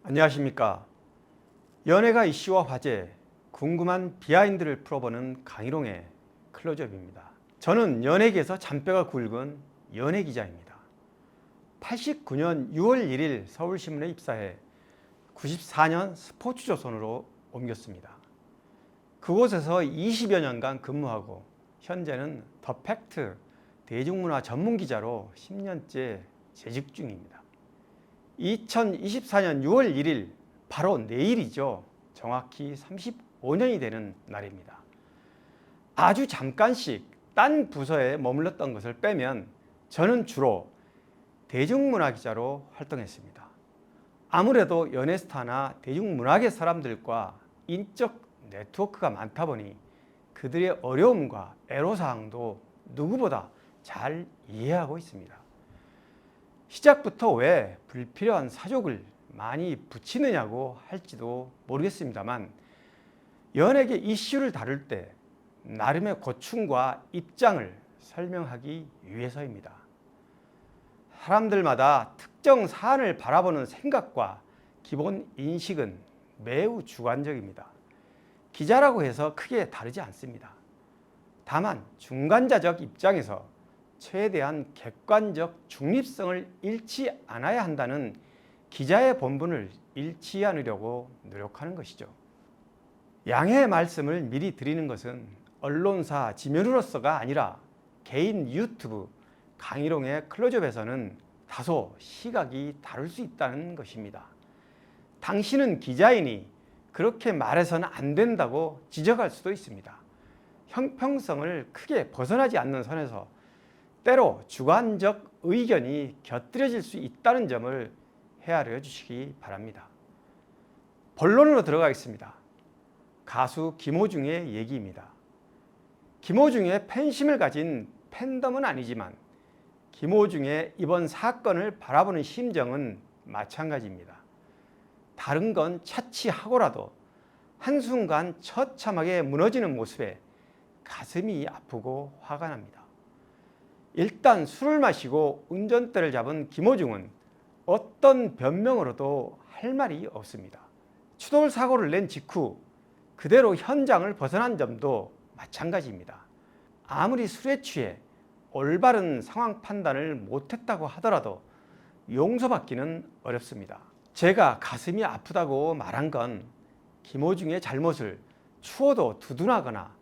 안녕하십니까. 연예가 이슈와 화제, 궁금한 비하인드를 풀어보는 강희롱의 클로즈업입니다. 저는 연예계에서 잔뼈가 굵은 연예기자입니다. 89년 6월 1일 서울신문에 입사해 94년 스포츠조선으로 옮겼습니다. 그곳에서 20여 년간 근무하고 현재는 더 팩트 대중문화 전문기자로 10년째 재직 중입니다. 2024년 6월 1일, 바로 내일이죠. 정확히 35년이 되는 날입니다. 아주 잠깐씩 딴 부서에 머물렀던 것을 빼면 저는 주로 대중문화 기자로 활동했습니다. 아무래도 연예스타나 대중문화계 사람들과 인적 네트워크가 많다 보니 그들의 어려움과 애로사항도 누구보다 잘 이해하고 있습니다. 시작부터 왜 불필요한 사족을 많이 붙이느냐고 할지도 모르겠습니다만, 연예계 이슈를 다룰 때 나름의 고충과 입장을 설명하기 위해서입니다. 사람들마다 특정 사안을 바라보는 생각과 기본 인식은 매우 주관적입니다. 기자라고 해서 크게 다르지 않습니다. 다만 중간자적 입장에서 최대한 객관적 중립성을 잃지 않아야 한다는 기자의 본분을 잃지 않으려고 노력하는 것이죠. 양해의 말씀을 미리 드리는 것은 언론사 지면으로서가 아니라 개인 유튜브 강희롱의 클로즈업에서는 다소 시각이 다를 수 있다는 것입니다. 당신은 기자이니 그렇게 말해서는 안 된다고 지적할 수도 있습니다. 형평성을 크게 벗어나지 않는 선에서 때로 주관적 의견이 곁들여질 수 있다는 점을 헤아려 주시기 바랍니다. 본론으로 들어가겠습니다. 가수 김호중의 얘기입니다. 김호중의 팬심을 가진 팬덤은 아니지만 김호중의 이번 사건을 바라보는 심정은 마찬가지입니다. 다른 건 차치하고라도 한순간 처참하게 무너지는 모습에 가슴이 아프고 화가 납니다. 일단 술을 마시고 운전대를 잡은 김호중은 어떤 변명으로도 할 말이 없습니다. 추돌 사고를 낸 직후 그대로 현장을 벗어난 점도 마찬가지입니다. 아무리 술에 취해 올바른 상황 판단을 못했다고 하더라도 용서받기는 어렵습니다. 제가 가슴이 아프다고 말한 건 김호중의 잘못을 추호도 두둔하거나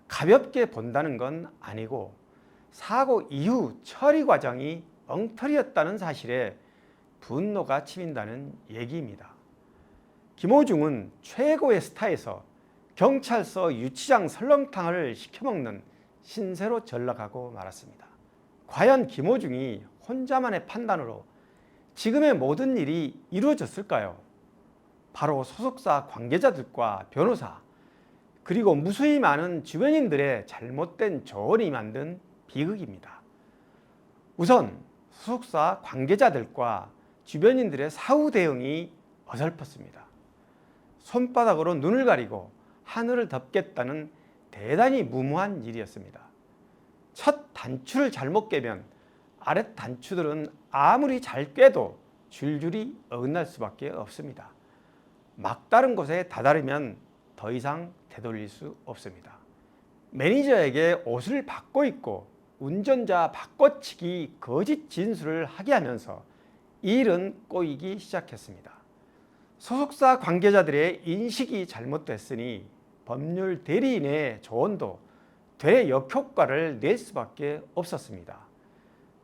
가볍게 본다는 건 아니고, 사고 이후 처리 과정이 엉터리였다는 사실에 분노가 치민다는 얘기입니다. 김호중은 최고의 스타에서 경찰서 유치장 설렁탕을 시켜먹는 신세로 전락하고 말았습니다. 과연 김호중이 혼자만의 판단으로 지금의 모든 일이 이루어졌을까요? 바로 소속사 관계자들과 변호사, 그리고 무수히 많은 주변인들의 잘못된 조언이 만든 비극입니다. 우선 소속사 관계자들과 주변인들의 사후 대응이 어설펐습니다. 손바닥으로 눈을 가리고 하늘을 덮겠다는 대단히 무모한 일이었습니다. 첫 단추를 잘못 깨면 아랫 단추들은 아무리 잘 꿰도 줄줄이 어긋날 수밖에 없습니다. 막다른 곳에 다다르면 더 이상 되돌릴 수 없습니다. 매니저에게 옷을 바꿔 입고 운전자 바꿔치기 거짓 진술을 하게 하면서 일은 꼬이기 시작했습니다. 소속사 관계자들의 인식이 잘못됐으니 법률 대리인의 조언도 되레 역효과를 낼 수밖에 없었습니다.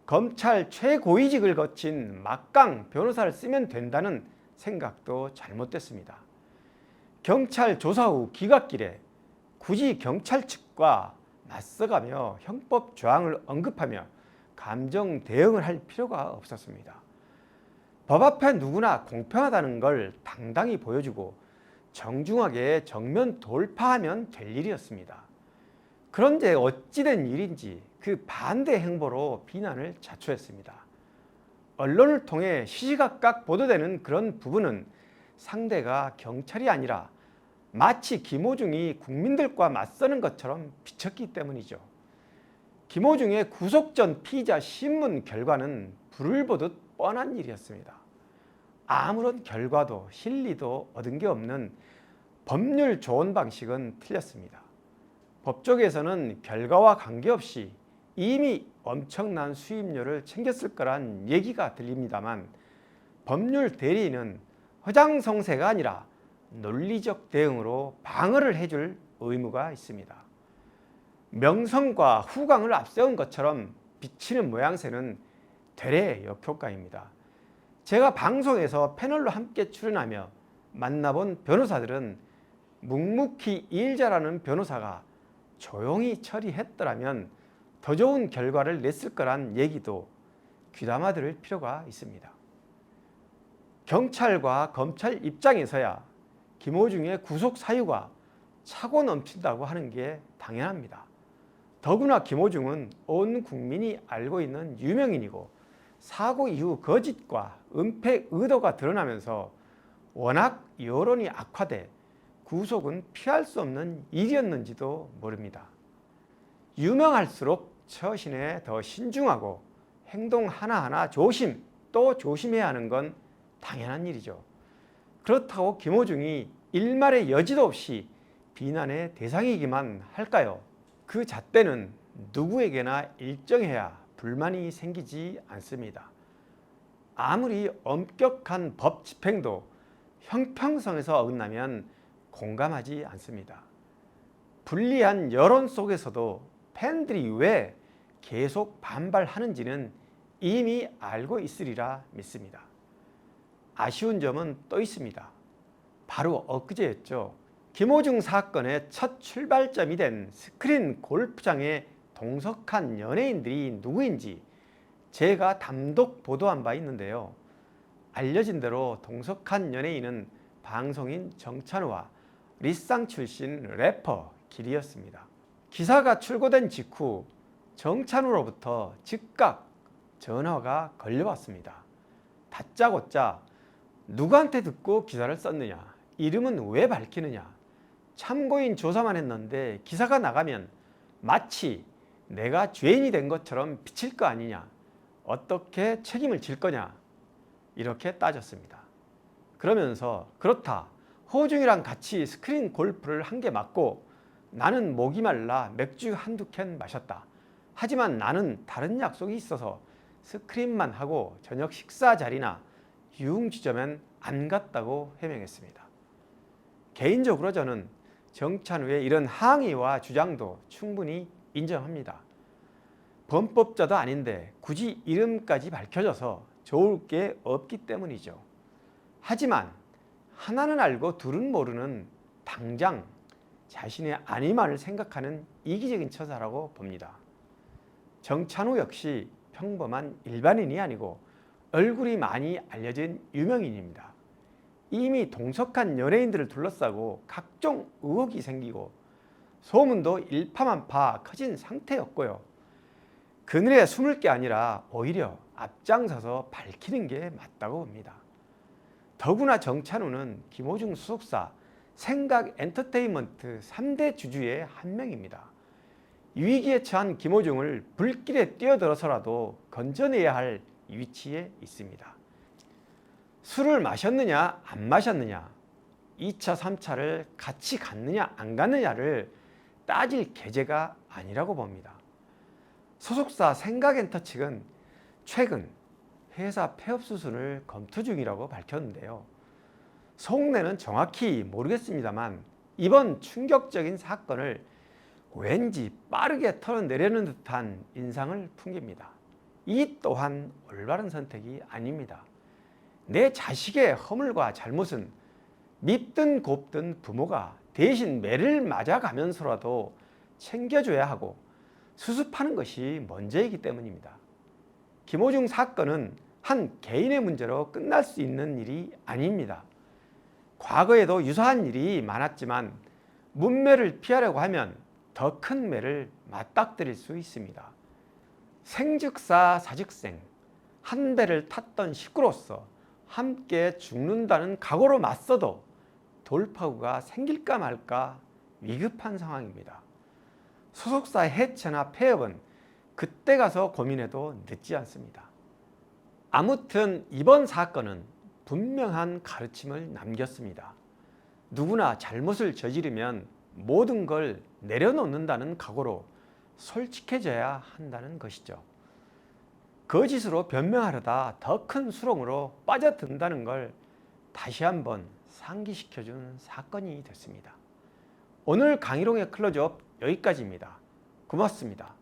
검찰 최고위직을 거친 막강 변호사를 쓰면 된다는 생각도 잘못됐습니다. 경찰 조사 후 기각길에 굳이 경찰 측과 맞서가며 형법 조항을 언급하며 감정 대응을 할 필요가 없었습니다. 법 앞에 누구나 공평하다는 걸 당당히 보여주고 정중하게 정면 돌파하면 될 일이었습니다. 그런데 어찌된 일인지 그 반대 행보로 비난을 자초했습니다. 언론을 통해 시시각각 보도되는 그런 부분은 상대가 경찰이 아니라 마치 김호중이 국민들과 맞서는 것처럼 비쳤기 때문이죠. 김호중의 구속 전 피의자 신문 결과는 불을 보듯 뻔한 일이었습니다. 아무런 결과도 실리도 얻은 게 없는 법률 조언 방식은 틀렸습니다. 법조계에서는 결과와 관계없이 이미 엄청난 수임료를 챙겼을 거란 얘기가 들립니다만 법률 대리인은 허장성세가 아니라 논리적 대응으로 방어를 해줄 의무가 있습니다. 명성과 후광을 앞세운 것처럼 비치는 모양새는 되레 역효과입니다. 제가 방송에서 패널로 함께 출연하며 만나본 변호사들은 묵묵히 일 잘하는 변호사가 조용히 처리했더라면 더 좋은 결과를 냈을 거란 얘기도 귀담아 들을 필요가 있습니다. 경찰과 검찰 입장에서야 김호중의 구속 사유가 차고 넘친다고 하는 게 당연합니다. 더구나 김호중은 온 국민이 알고 있는 유명인이고 사고 이후 거짓과 은폐 의도가 드러나면서 워낙 여론이 악화돼 구속은 피할 수 없는 일이었는지도 모릅니다. 유명할수록 처신에 더 신중하고 행동 하나하나 조심 또 조심해야 하는 건 당연한 일이죠. 그렇다고 김호중이 일말의 여지도 없이 비난의 대상이기만 할까요? 그 잣대는 누구에게나 일정해야 불만이 생기지 않습니다. 아무리 엄격한 법 집행도 형평성에서 어긋나면 공감하지 않습니다. 불리한 여론 속에서도 팬들이 왜 계속 반발하는지는 이미 알고 있으리라 믿습니다. 아쉬운 점은 또 있습니다. 바로 엊그제였죠. 김호중 사건의 첫 출발점이 된 스크린 골프장에 동석한 연예인들이 누구인지 제가 단독 보도한 바 있는데요. 알려진 대로 동석한 연예인은 방송인 정찬우와 리쌍 출신 래퍼 길이였습니다. 기사가 출고된 직후 정찬우로부터 즉각 전화가 걸려왔습니다. 다짜고짜 누구한테 듣고 기사를 썼느냐, 이름은 왜 밝히느냐, 참고인 조사만 했는데 기사가 나가면 마치 내가 죄인이 된 것처럼 비칠 거 아니냐, 어떻게 책임을 질 거냐, 이렇게 따졌습니다. 그러면서 그렇다, 호중이랑 같이 스크린 골프를 한 개 맞고 나는 목이 말라 맥주 한두 캔 마셨다. 하지만 나는 다른 약속이 있어서 스크린만 하고 저녁 식사 자리나 유흥지점엔 안 갔다고 해명했습니다. 개인적으로 저는 정찬우의 이런 항의와 주장도 충분히 인정합니다. 범법자도 아닌데 굳이 이름까지 밝혀져서 좋을 게 없기 때문이죠. 하지만 하나는 알고 둘은 모르는 당장 자신의 안위만을 생각하는 이기적인 처사라고 봅니다. 정찬우 역시 평범한 일반인이 아니고 얼굴이 많이 알려진 유명인입니다. 이미 동석한 연예인들을 둘러싸고 각종 의혹이 생기고 소문도 일파만파 커진 상태였고요. 그늘에 숨을 게 아니라 오히려 앞장서서 밝히는 게 맞다고 봅니다. 더구나 정찬우는 김호중 소속사 생각 엔터테인먼트 3대 주주의 한 명입니다. 위기에 처한 김호중을 불길에 뛰어들어서라도 건져내야 할 위치에 있습니다. 술을 마셨느냐 안 마셨느냐, 2차 3차를 같이 갔느냐 안 갔느냐를 따질 계제가 아니라고 봅니다. 소속사 생각엔터 측은 최근 회사 폐업 수순을 검토 중이라고 밝혔는데요. 속내는 정확히 모르겠습니다만 이번 충격적인 사건을 왠지 빠르게 털어내려는 듯한 인상을 풍깁니다. 이 또한 올바른 선택이 아닙니다. 내 자식의 허물과 잘못은 밉든 곱든 부모가 대신 매를 맞아가면서라도 챙겨줘야 하고 수습하는 것이 먼저이기 때문입니다. 김호중 사건은 한 개인의 문제로 끝날 수 있는 일이 아닙니다. 과거에도 유사한 일이 많았지만 문매를 피하려고 하면 더 큰 매를 맞닥뜨릴 수 있습니다. 생즉사 사즉생, 한 배를 탔던 식구로서 함께 죽는다는 각오로 맞서도 돌파구가 생길까 말까 위급한 상황입니다. 소속사 해체나 폐업은 그때 가서 고민해도 늦지 않습니다. 아무튼 이번 사건은 분명한 가르침을 남겼습니다. 누구나 잘못을 저지르면 모든 걸 내려놓는다는 각오로 솔직해져야 한다는 것이죠. 거짓으로 변명하려다 더 큰 수렁으로 빠져든다는 걸 다시 한번 상기시켜준 사건이 됐습니다. 오늘 강희롱의 클로즈업 여기까지입니다. 고맙습니다.